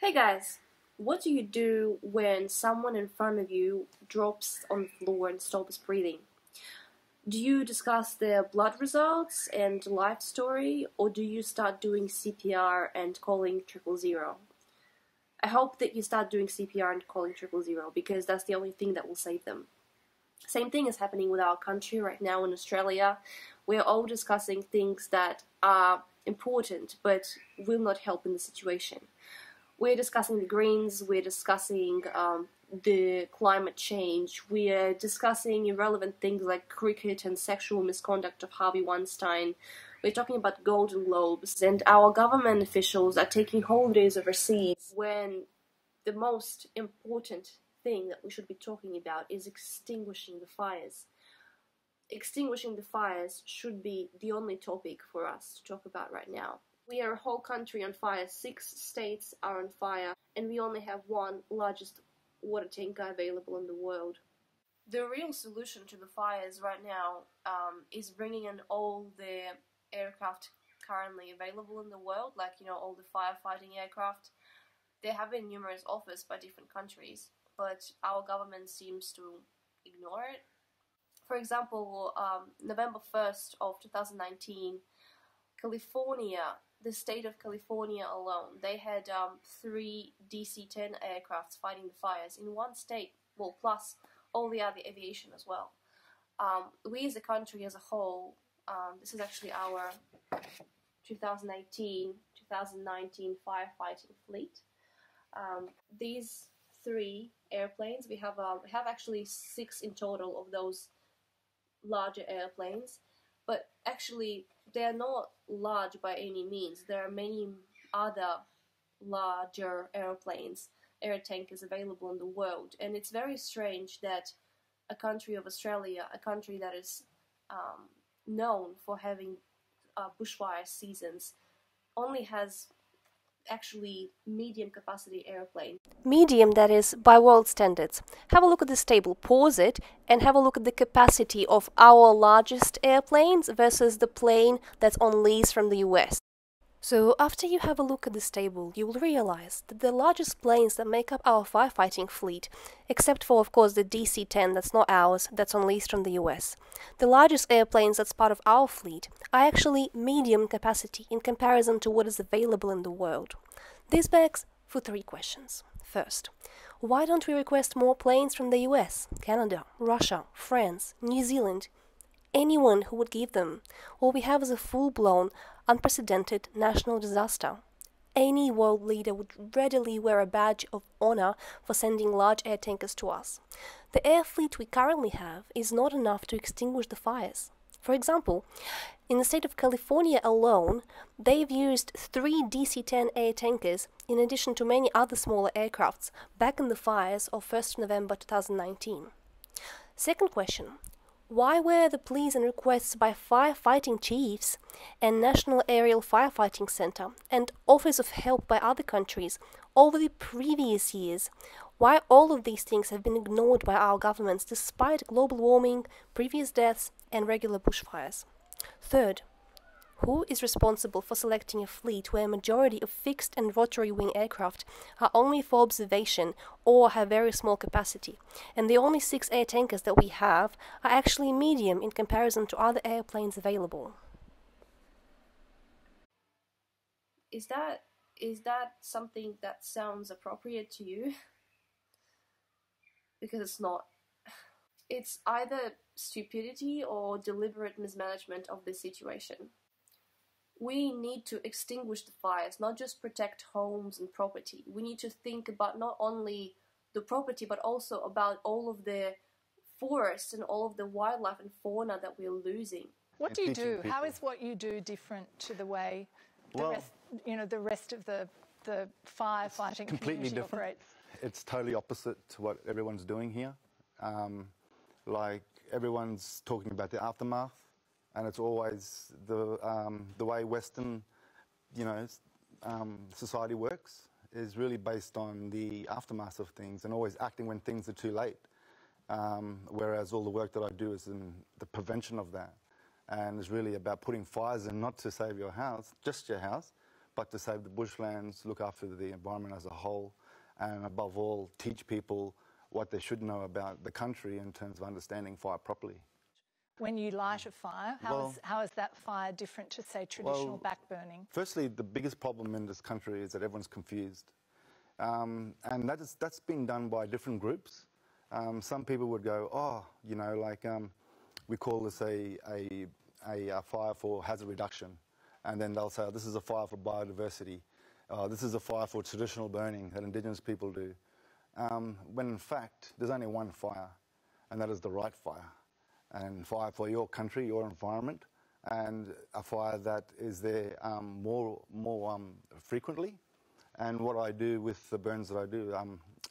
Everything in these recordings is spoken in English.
Hey guys, what do you do when someone in front of you drops on the floor and stops breathing? Do you discuss their blood results and life story, or do you start doing CPR and calling 000? I hope that you start doing CPR and calling 000 because that's the only thing that will save them. Same thing is happening with our country right now in Australia. We're all discussing things that are important but will not help in the situation. We're discussing the Greens, we're discussing the climate change, we're discussing irrelevant things like cricket and sexual misconduct of Harvey Weinstein. We're talking about Golden Globes, and our government officials are taking holidays overseas when the most important thing that we should be talking about is extinguishing the fires. Extinguishing the fires should be the only topic for us to talk about right now. We are a whole country on fire, 6 states are on fire, and we only have one largest water tanker available in the world. The real solution to the fires right now is bringing in all the aircraft currently available in the world, like, all the firefighting aircraft. There have been numerous offers by different countries, but our government seems to ignore it. For example, November 1st of 2019, California, the state of California alone, they had 3 DC-10 aircrafts fighting the fires in one state, well, plus all the other aviation as well. We as a country as a whole, this is actually our 2018-2019 firefighting fleet. These 3 airplanes, we have actually 6 in total of those larger airplanes, but actually they are not large by any means. There are many other larger airplanes, air tankers available in the world, and it's very strange that a country of Australia, a country that is known for having bushfire seasons, only has actually medium capacity airplane. Medium, that is, by world standards. Have a look at this table, pause it, and have a look at the capacity of our largest airplanes versus the plane that's on lease from the US. So after you have a look at this table, you will realize that the largest planes that make up our firefighting fleet, except for, of course, the DC-10 that's not ours, that's on lease from the US, the largest airplanes that's part of our fleet are actually medium capacity in comparison to what is available in the world. This begs for 3 questions. First, why don't we request more planes from the US, Canada, Russia, France, New Zealand, anyone who would give them? All we have is a full-blown, unprecedented national disaster. Any world leader would readily wear a badge of honor for sending large air tankers to us. The air fleet we currently have is not enough to extinguish the fires. For example, in the state of California alone, they've used 3 DC-10 air tankers in addition to many other smaller aircrafts back in the fires of 1st November 2019. Second question, why were the pleas and requests by firefighting chiefs and National Aerial Firefighting Center and Office of Help by other countries over the previous years, why all of these things have been ignored by our governments despite global warming, previous deaths, and regular bushfires? Third, who is responsible for selecting a fleet where a majority of fixed and rotary wing aircraft are only for observation or have very small capacity, and the only 6 air tankers that we have are actually medium in comparison to other airplanes available? Is that something that sounds appropriate to you? Because it's not. It's either stupidity or deliberate mismanagement of the situation. We need to extinguish the fires, not just protect homes and property. We need to think about not only the property, but also about all of the forests and all of the wildlife and fauna that we're losing. What do you do? How is what you do different to the way the rest of the firefighting completely community different. operates? It's totally opposite to what everyone's doing here. Like everyone's talking about the aftermath, and it's always the way Western, society works is really based on the aftermath of things and always acting when things are too late. Whereas all the work that I do is in the prevention of that, and it's really about putting fires in, not to save your house, just your house, but to save the bushlands, look after the environment as a whole, and above all, teach people what they should know about the country in terms of understanding fire properly. When you light a fire, how is that fire different to, say, traditional backburning? Firstly, the biggest problem in this country is that everyone's confused. And that's being done by different groups. Some people would go, oh, you know, like we call this a fire for hazard reduction. And then they'll say, oh, this is a fire for biodiversity. This is a fire for traditional burning that Indigenous people do. When in fact, there's only one fire, and that is the right fire. And fire for your country, your environment, and a fire that is there more frequently. And what I do with the burns that I do,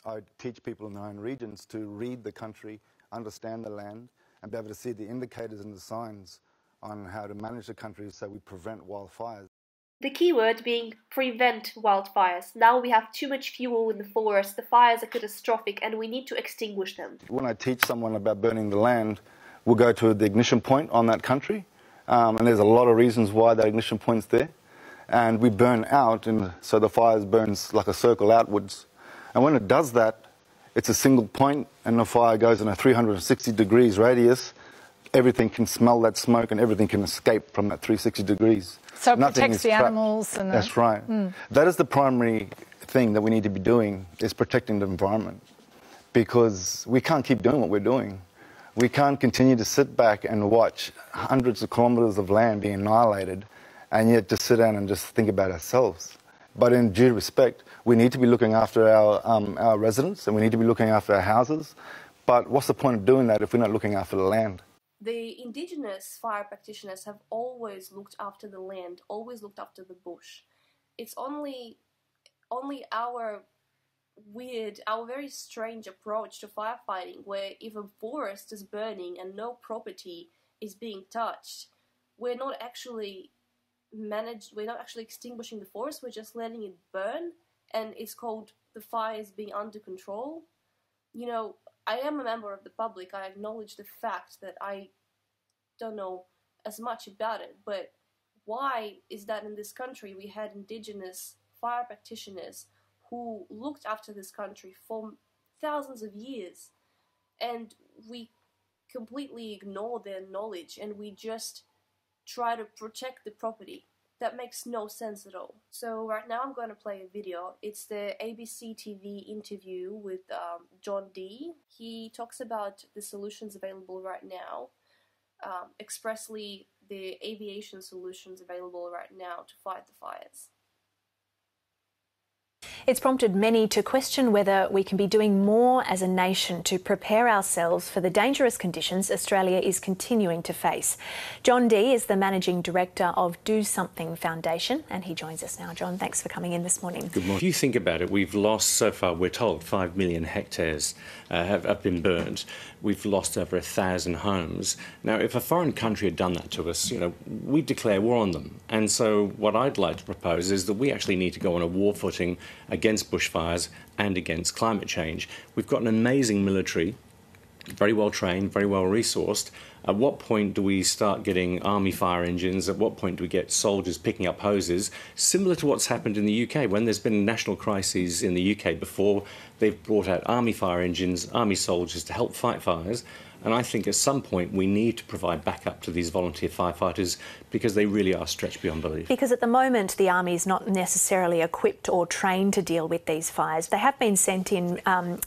I teach people in their own regions to read the country, understand the land, and be able to see the indicators and the signs on how to manage the country so we prevent wildfires. The key word being prevent wildfires. Now we have too much fuel in the forest, the fires are catastrophic, and we need to extinguish them. When I teach someone about burning the land, we'll go to the ignition point on that country, and there's a lot of reasons why that ignition point's there. And we burn out, and so the fire burns like a circle outwards. And when it does that, it's a single point, and the fire goes in a 360 degrees radius. Everything can smell that smoke, and everything can escape from that 360 degrees. So it protects the animals and That's right. That is the primary thing that we need to be doing, is protecting the environment. Because we can't keep doing what we're doing. We can't continue to sit back and watch hundreds of kilometres of land being annihilated, and yet just sit down and just think about ourselves. But in due respect, we need to be looking after our residents, and we need to be looking after our houses. But what's the point of doing that if we're not looking after the land? The Indigenous fire practitioners have always looked after the land, always looked after the bush. It's only our very strange approach to firefighting, where if a forest is burning and no property is being touched, we're not actually extinguishing the forest, we're just letting it burn, and it's called the fire is being under control. You know, I am a member of the public, I acknowledge the fact that I don't know as much about it, but why is that in this country we had Indigenous fire practitioners who looked after this country for thousands of years, and we completely ignore their knowledge and we just try to protect the property? That makes no sense at all. So right now I'm going to play a video. It's the ABC TV interview with John D. He talks about the solutions available right now, expressly the aviation solutions available right now to fight the fires. It's prompted many to question whether we can be doing more as a nation to prepare ourselves for the dangerous conditions Australia is continuing to face. John D is the Managing Director of Do Something Foundation, and he joins us now. John, thanks for coming in this morning. Good morning. If you think about it, we've lost so far, we're told, 5 million hectares have been burned. We've lost over 1,000 homes. Now, if a foreign country had done that to us, you know, we'd declare war on them. And so what I'd like to propose is that we actually need to go on a war footing against bushfires and against climate change. We've got an amazing military, very well trained, very well resourced. At what point do we start getting army fire engines? At what point do we get soldiers picking up hoses? Similar to what's happened in the UK. When there's been national crises in the UK before, they've brought out army fire engines, army soldiers to help fight fires. And I think at some point we need to provide backup to these volunteer firefighters because they really are stretched beyond belief. Because at the moment the Army is not necessarily equipped or trained to deal with these fires. They have been sent in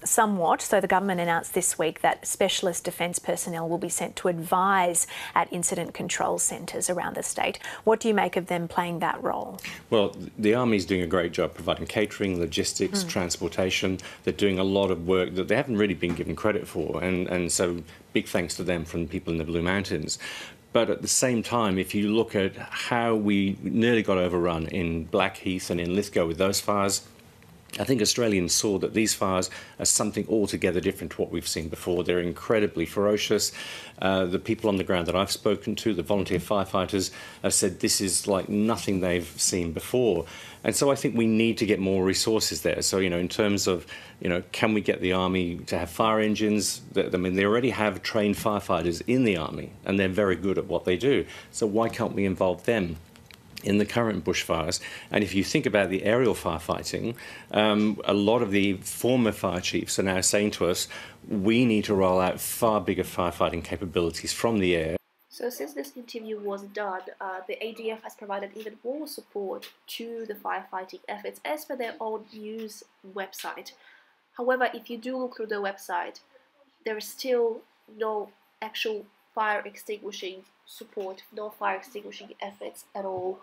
somewhat, so the government announced this week that specialist defence personnel will be sent to advise at incident control centres around the state. What do you make of them playing that role? Well, the Army's doing a great job providing catering, logistics, transportation. They're doing a lot of work that they haven't really been given credit for, and so big thanks to them from people in the Blue Mountains. But at the same time, if you look at how we nearly got overrun in Blackheath and in Lithgow with those fires, I think Australians saw that these fires are something altogether different to what we've seen before. They're incredibly ferocious. The people on the ground that I've spoken to, the volunteer firefighters, have said this is like nothing they've seen before. And so I think we need to get more resources there. So, you know, in terms of, you know, can we get the Army to have fire engines? I mean, they already have trained firefighters in the Army, and they're very good at what they do. So why can't we involve them? in the current bushfires. And if you think about the aerial firefighting, a lot of the former fire chiefs are now saying to us, we need to roll out far bigger firefighting capabilities from the air. So since this interview was done, the ADF has provided even more support to the firefighting efforts as per their own news website. However, if you do look through the website, there is still no actual fire extinguishing support, no fire extinguishing efforts at all.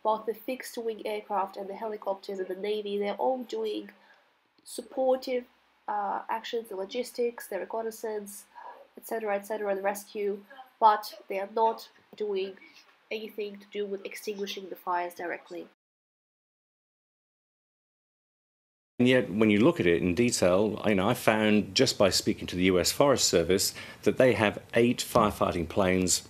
Both the fixed-wing aircraft and the helicopters and the Navy, they're all doing supportive actions, the logistics, the reconnaissance, etc., the rescue, but they are not doing anything to do with extinguishing the fires directly. And yet, when you look at it in detail, I found just by speaking to the US Forest Service that they have 8 firefighting planes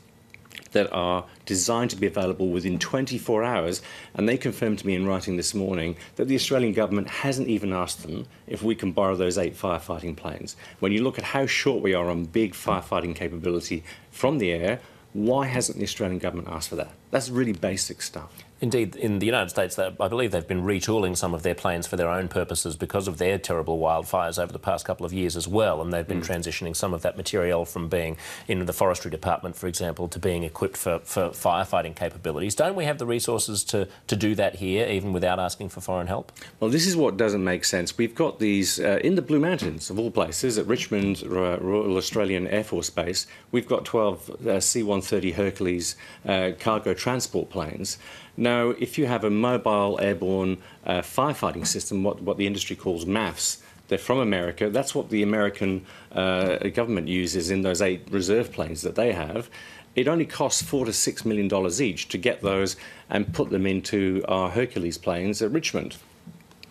that are designed to be available within 24 hours, and they confirmed to me in writing this morning that the Australian government hasn't even asked them if we can borrow those 8 firefighting planes. When you look at how short we are on big firefighting capability from the air, why hasn't the Australian government asked for that? That's really basic stuff. Indeed, in the United States, I believe they've been retooling some of their planes for their own purposes because of their terrible wildfires over the past couple of years as well, and they've been transitioning some of that material from being in the forestry department, for example, to being equipped for firefighting capabilities. Don't we have the resources to do that here, even without asking for foreign help? Well, this is what doesn't make sense. We've got these in the Blue Mountains, of all places, at Richmond Royal Australian Air Force Base, we've got 12 C-130 Hercules cargo transport planes. Now, if you have a mobile airborne firefighting system, what the industry calls MAFs, they're from America. That's what the American government uses in those 8 reserve planes that they have. It only costs $4 to $6 million each to get those and put them into our Hercules planes at Richmond.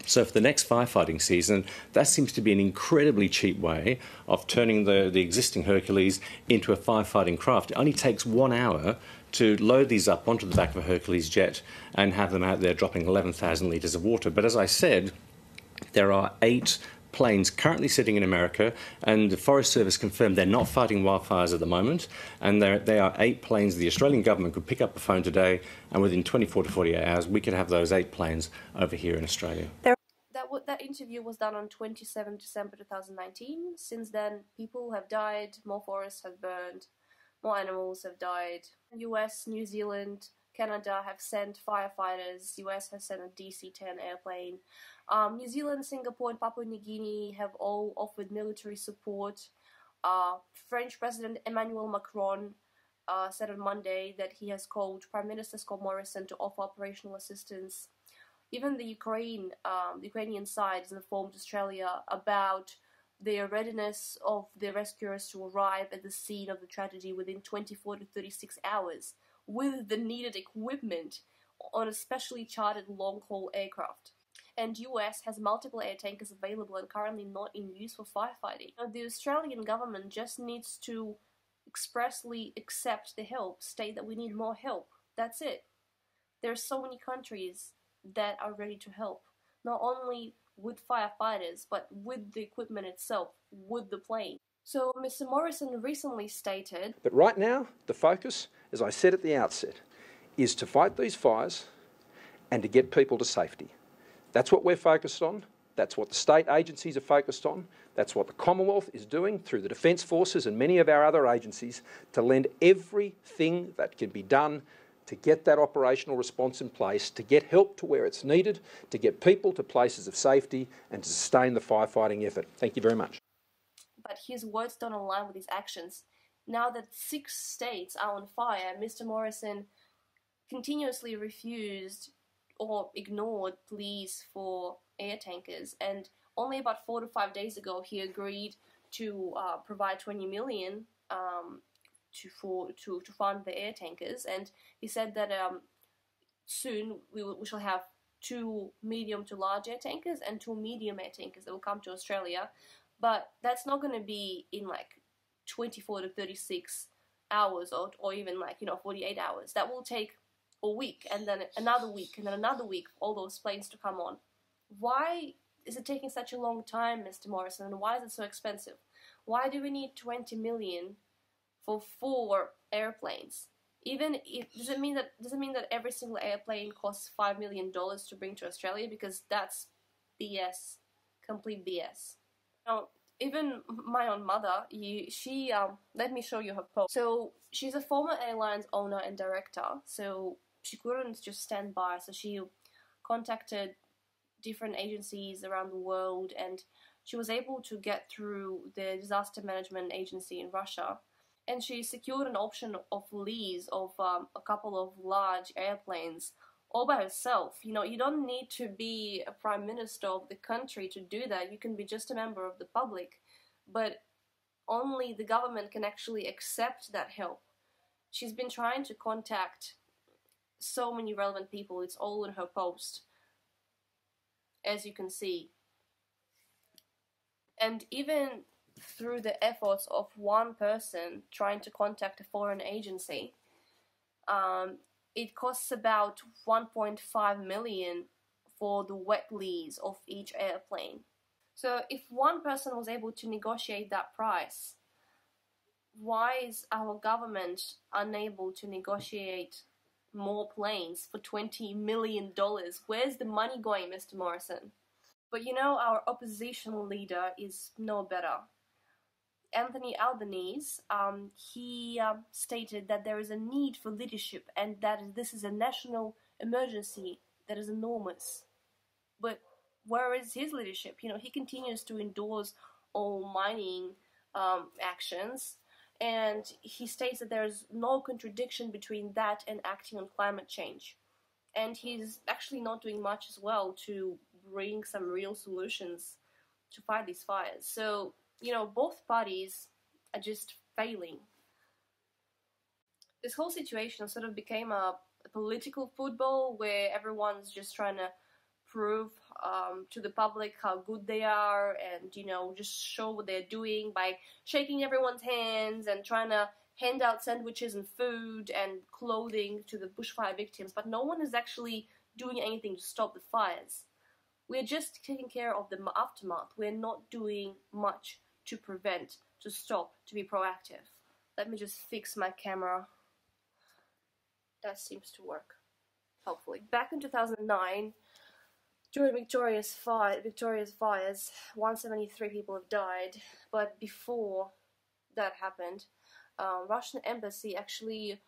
So for the next firefighting season, that seems to be an incredibly cheap way of turning the existing Hercules into a firefighting craft. It only takes 1 hour to load these up onto the back of a Hercules jet and have them out there dropping 11,000 litres of water. But as I said, there are 8 planes currently sitting in America, and the Forest Service confirmed they're not fighting wildfires at the moment, and they are 8 planes the Australian government could pick up the phone today, and within 24 to 48 hours we could have those 8 planes over here in Australia. That interview was done on 27 December 2019. Since then, people have died, more forests have burned, more animals have died. US, New Zealand, Canada have sent firefighters. US has sent a DC-10 airplane. New Zealand, Singapore, and Papua New Guinea have all offered military support. French President Emmanuel Macron said on Monday that he has called Prime Minister Scott Morrison to offer operational assistance. Even the Ukrainian side has informed Australia about their readiness of the rescuers to arrive at the scene of the tragedy within 24 to 36 hours with the needed equipment on a specially chartered long-haul aircraft. And US has multiple air tankers available and currently not in use for firefighting. Now, the Australian government just needs to expressly accept the help, state that we need more help. That's it. There are so many countries that are ready to help, not only with firefighters, but with the equipment itself, with the plane. So Mr. Morrison recently stated, but right now, the focus, as I said at the outset, is to fight these fires and to get people to safety. That's what we're focused on. That's what the state agencies are focused on. That's what the Commonwealth is doing through the Defence Forces and many of our other agencies to lend everything that can be done to get that operational response in place, to get help to where it's needed, to get people to places of safety, and to sustain the firefighting effort. Thank you very much. But his words don't align with his actions. Now that 6 states are on fire, Mr. Morrison continuously refused or ignored pleas for air tankers, and only about 4 to 5 days ago he agreed to provide $20 million to fund the air tankers, and he said that soon we shall have 2 medium to large air tankers and 2 medium air tankers that will come to Australia, but that's not going to be in like 24 to 36 hours or even 48 hours. That will take a week, and then another week, and then another week for all those planes to come on. Why is it taking such a long time, Mr. Morrison, and why is it so expensive? Why do we need $20 million for 4 airplanes? Even if does it mean that every single airplane costs $5 million to bring to Australia? Because that's BS, complete BS. Now, even my own mother, she let me show you her post. So she's a former airlines owner and director, so she couldn't just stand by. So she contacted different agencies around the world, and she was able to get through the disaster management agency in Russia, and she secured an option of lease of a couple of large airplanes all by herself. You know, you don't need to be a prime minister of the country to do that. You can be just a member of the public, but only the government can actually accept that help. She's been trying to contact so many relevant people. It's all in her post, as you can see. And even through the efforts of one person trying to contact a foreign agency, it costs about 1.5 million for the wet lease of each airplane. So if one person was able to negotiate that price, why is our government unable to negotiate more planes for $20 million? Where's the money going, Mr. Morrison? But you know, our opposition leader is no better. Anthony Albanese, he stated that there is a need for leadership and that this is a national emergency that is enormous. But where is his leadership? You know, he continues to endorse all mining actions, and he states that there is no contradiction between that and acting on climate change. And he's actually not doing much as well to bring some real solutions to fight these fires. So, you know, both parties are just failing. This whole situation sort of became a political football where everyone's just trying to prove to the public how good they are, and, you know, just show what they're doing by shaking everyone's hands and trying to hand out sandwiches and food and clothing to the bushfire victims. But no one is actually doing anything to stop the fires. We're just taking care of the aftermath. We're not doing much to prevent, to stop, to be proactive. Let me just fix my camera. That seems to work, hopefully. Back in 2009, during Victoria's fires, 173 people have died. But before that happened, Russian embassy actually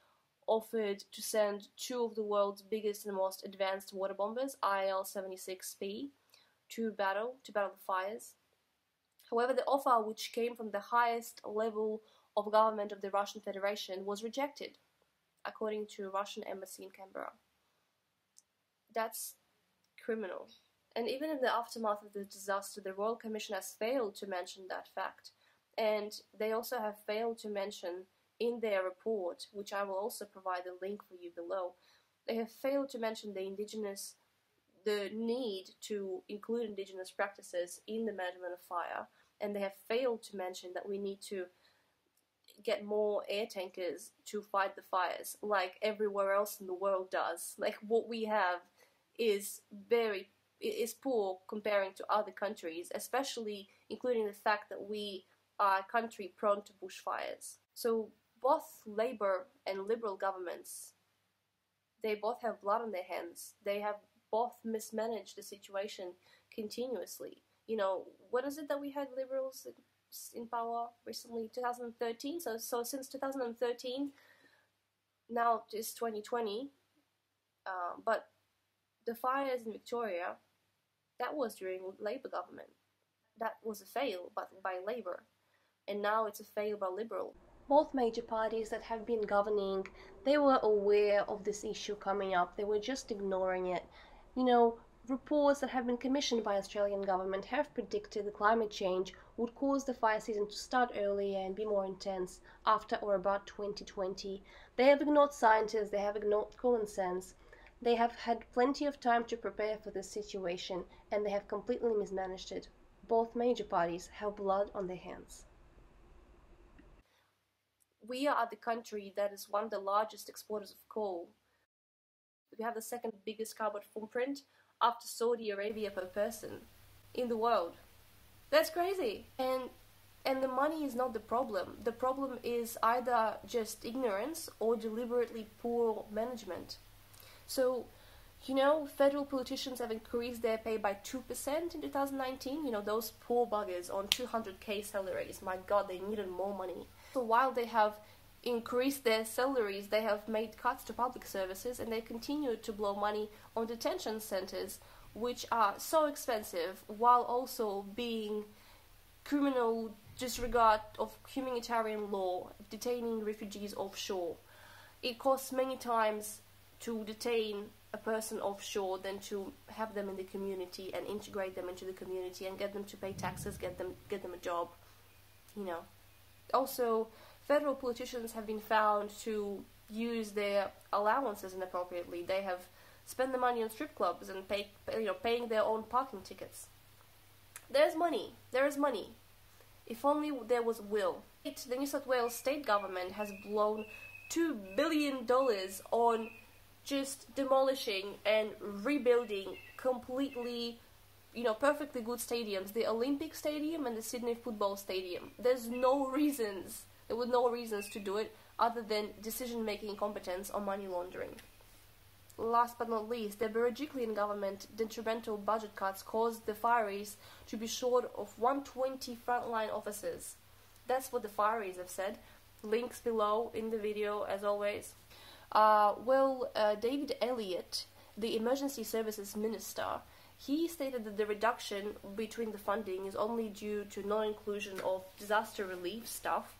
offered to send two of the world's biggest and most advanced water bombers, IL-76P, to battle the fires. However, the offer, which came from the highest level of government of the Russian Federation, was rejected, according to Russian embassy in Canberra. That's criminal. And even in the aftermath of the disaster, the Royal Commission has failed to mention that fact. And they also have failed to mention in their report, which I will also provide a link for you below, they have failed to mention the need to include Indigenous practices in the management of fire, and they have failed to mention that we need to get more air tankers to fight the fires, like everywhere else in the world does. Like, what we have is poor comparing to other countries, especially including the fact that we are a country prone to bushfires. So both Labour and Liberal governments, they both have blood on their hands. They have both mismanaged the situation continuously. You know, what is it that we had Liberals in power recently? 2013. So since 2013, now it's 2020. But the fires in Victoria, that was during Labour government. That was a fail, but by Labour, and now it's a fail by Liberal. Both major parties that have been governing, they were aware of this issue coming up. They were just ignoring it. You know, reports that have been commissioned by Australian government have predicted that climate change would cause the fire season to start earlier and be more intense after or about 2020. They have ignored scientists, they have ignored common sense. They have had plenty of time to prepare for this situation, and they have completely mismanaged it. Both major parties have blood on their hands. We are the country that is one of the largest exporters of coal. We have the second biggest carbon footprint after Saudi Arabia per person in the world. That's crazy. And And the money is not the problem. The problem is either just ignorance or deliberately poor management. So, you know, federal politicians have increased their pay by 2% in 2019. You know, those poor buggers on 200k salaries. My God, they needed more money. So while they have increased their salaries, they have made cuts to public services, and they continue to blow money on detention centers, which are so expensive, while also being criminal disregard of humanitarian law, detaining refugees offshore. It costs many times to detain a person offshore than to have them in the community and integrate them into the community and get them to pay taxes, get them a job, you know. Also, federal politicians have been found to use their allowances inappropriately. They have spent the money on strip clubs and paying their own parking tickets. There's money. There is money. If only there was will. The New South Wales state government has blown $2 billion on just demolishing and rebuilding completely, you know, perfectly good stadiums. The Olympic Stadium and the Sydney Football Stadium. There were no reasons to do it other than decision-making incompetence or money laundering. Last but not least, the Berejiklian government detrimental budget cuts caused the fireys to be short of 120 frontline officers. That's what the fireys have said. Links below in the video, as always. David Elliott, the Emergency Services Minister, he stated that the reduction between the funding is only due to non-inclusion of disaster relief stuff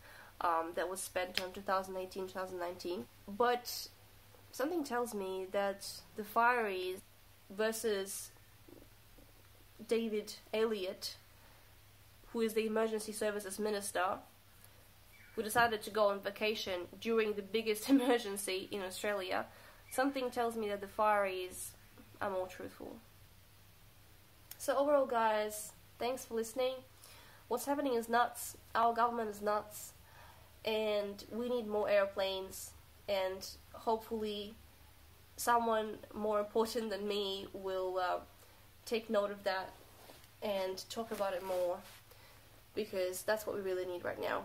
that was spent on 2018-2019. But something tells me that the fireys versus David Elliott, who is the Emergency Services Minister, who decided to go on vacation during the biggest emergency in Australia, something tells me that the fireys are more truthful. So overall, guys, thanks for listening. What's happening is nuts. Our government is nuts. And we need more airplanes. And hopefully someone more important than me will take note of that and talk about it more. Because that's what we really need right now.